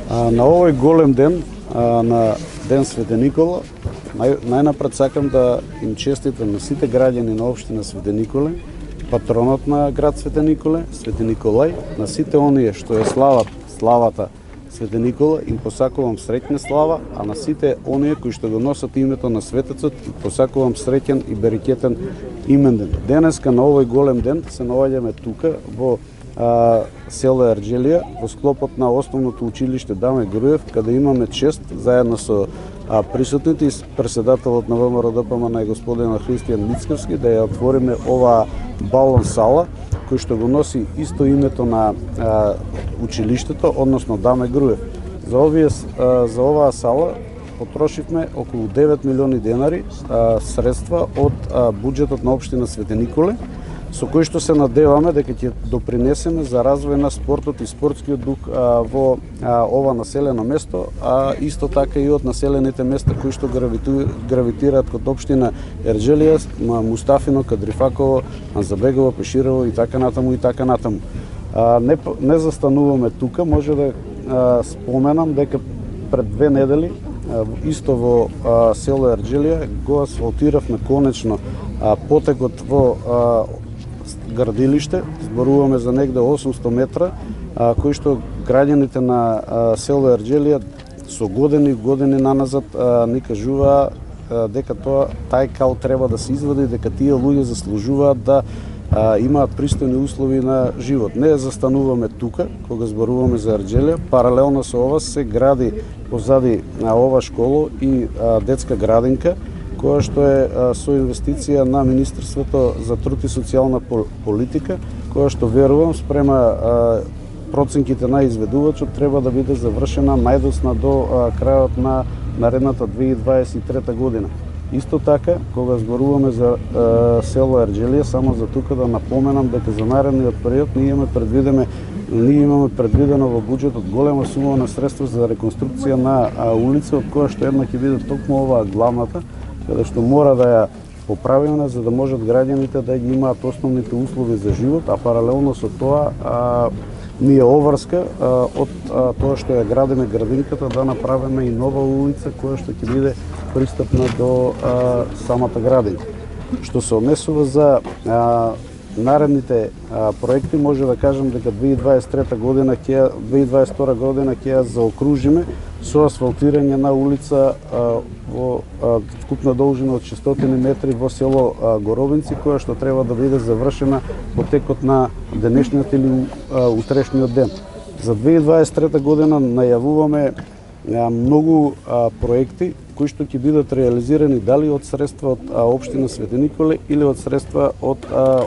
На овој голем ден, на Ден Свети Никола, најнапред сакам да им честитам на сите граѓани на општина Свети Николе, патронот на град Свети Николе, Свети Николај, на сите оние што ја славата Свети Никола, им посакувам среќна слава, а на сите оние кои што го носат името на светецот, им посакувам среќен и берекетен именден. Денеска на овој голем ден се наоѓаме тука во село Ерџелија, во склопот на основното училиште Даме Груев, каде имаме чест заедно со присутните и председателот на ВМРО-ДПМН господина Христијан Мицкевски да ја отвориме оваа балон сала, кој што го носи исто името на училиштето, односно Даме Груев. За оваа сала потрошивме околу 9 милиони денари средства од буџетот на општина Свети Николе, со кој што се надеваме дека ќе допринесеме за развој на спортот и спортскиот дух во ова населено место, а исто така и од населените места кои што гравитираат кон општина Ерџелија, Мустафино, Кадрифаково, Анзабегово, Пеширово и така натаму и така натаму. Не застануваме тука, може да споменам дека пред 2 недели исто во село Ерџелија го асфалтиравме конечно потекот во градилиште, зборуваме за негде 800 метра, кои што граѓаните на село Ерџелија со години наназад ни кажуваа дека тај кал треба да се извади, дека тие луѓе заслужуваат да имаат пристојни услови на живот. Не застануваме тука, кога зборуваме за Ерџелија, паралелно со ова се гради позади на ова школо и детска градинка, која што е со инвестиција на Министерството за труд и социјална политика, која што верувам спрема проценките на изведувачот треба да биде завршена најдосна до крајот на наредната 2023 година. Исто така, кога зборуваме за село Ерџелија, само за тука да напоменам дека за наредниот период ние имаме предвидено во буџетот голема сума на средства за реконструкција на улица, од која што една ќе биде токму оваа главната, каде што мора да ја поправиме за да можат граѓаните да ги имаат основните услови за живот, а паралелно со тоа ние оврска од тоа што ја градиме градинката да направиме и нова улица која што ќе биде пристапна до самата градинка. Што се однесува за наредните проекти, може да кажам дека 2022 година ќе ја заокружиме со асфалтирање на улица во вкупна должина од 600 метри во село Горовинци, која што треба да биде завршена во текот на денешниот или утрешниот ден. За 2023 година најавуваме многу проекти кои што ќе бидат реализирани дали од средства од општина Свети Николе или од средства од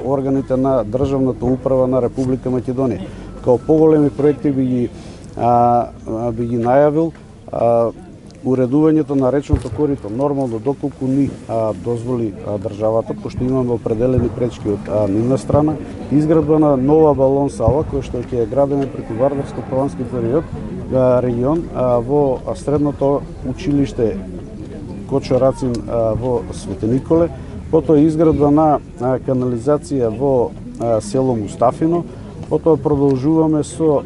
органите на државната управа на Република Македонија. Као поголеми проекти би ги најавил уредувањето на речното корито, нормално доколку ни дозволи државата, пошто имаме определени пречки од нивна страна, изградба на нова балон сала која што ќе ја градиме преку Вардарско-Плански регион во средното училиште Кочо Рацин во Свети Николе, потоа изградба на канализација во село Мустафино, потоа продолжуваме со,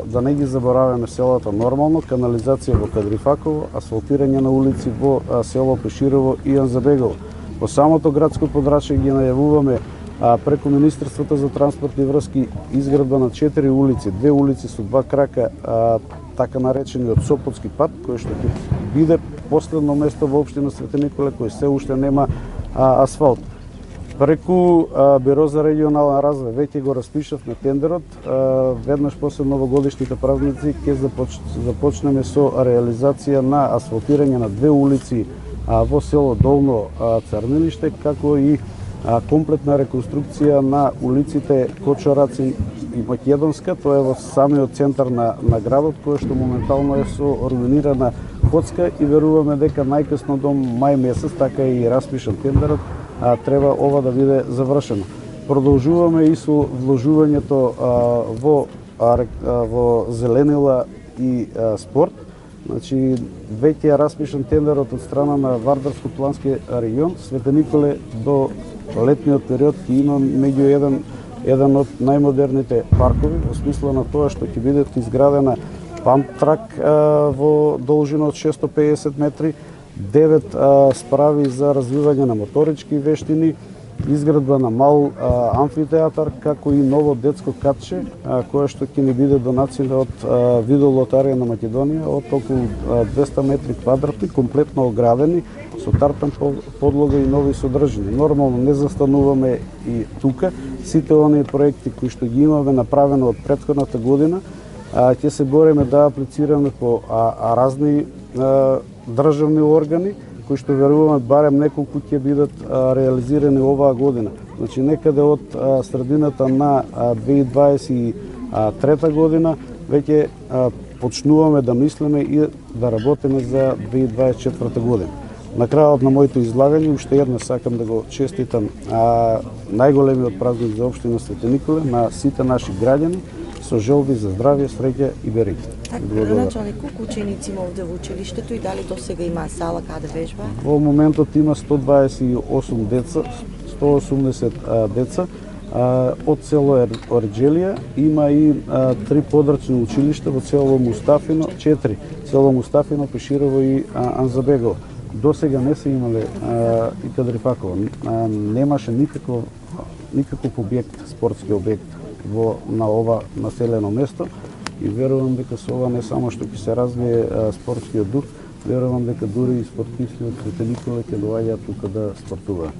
да не ги забораваме селата нормално, канализација во Кадрифаково, асфалтирање на улици во село Пеширово и Анзабегово. Во самото градско подрачје ги најавуваме преку Министерството за транспорт и врски изградба на 4 улици, 2 улици со 2 крака, така наречениот Сопотски пат, кој што ќе биде последно место во општина Свети Николе кој се уште нема асфалт. Преку Биро за регионален развој веќе го распишавме тендерот, веднаш после новогодишните празници ќе започнеме со реализација на асфалтирање на 2 улици во село Долно Црнилиште, како и комплетна реконструкција на улиците Кочо Рацин и Македонска, тоа е во самиот центар на градот, кој што моментално е со руинирана ходска и веруваме дека најкасно до мај месец, така и распишан тендерот, треба ова да биде завршено. Продолжуваме и со вложувањето во зеленила и спорт. Значи, веќе е распишан тендерот од страна на Вардарско-Плански регион. Свети Николе до летниот период ќе има меѓу еден од најмодерните паркови, во смисла на тоа што ќе биде изградена памп трак во должина од 650 метри, 9 справи за развивање на моторички вештини, изградба на мал амфитеатар, како и ново детско катче, кое што ќе ни биде донација од Видеолотарија на Македонија од околу 200 метри квадратни, комплетно оградени, со тарпен подлога и нови содржини. Нормално не застануваме и тука. Сите оние проекти кои што ги имаме направено од претходната година, ќе се бориме да аплицираме по разни државни органи, кои што веруваме барем неколку ќе бидат реализирани оваа година. Значи некаде од средината на 2023 година веќе почнуваме да мислиме и да работиме за 2024 година. На крајот на моето излагање уште еднаш сакам да го честитам најголемиот празник за општина Свети Николе на сите наши граѓани со желби за здравје, среќа и береќа. Началник, колку ученици има овде во училиштето и дали досега има сала каде вежба? Во моментот има 128 деца, 180 деца од село Орџелија, има и 3 подрачни училишта во село Мустафино, 4 село Мустафино, Пеширово и Анзабегово. Досега не се имале и Кадрифаково. Немаше никаков објект, спортски објект на ова населено место и верувам дека со ова не само што ќе се развие спортскиот дух, верувам дека дури и спортистите од Свети Николе ќе доаѓаат тука да спортуваат.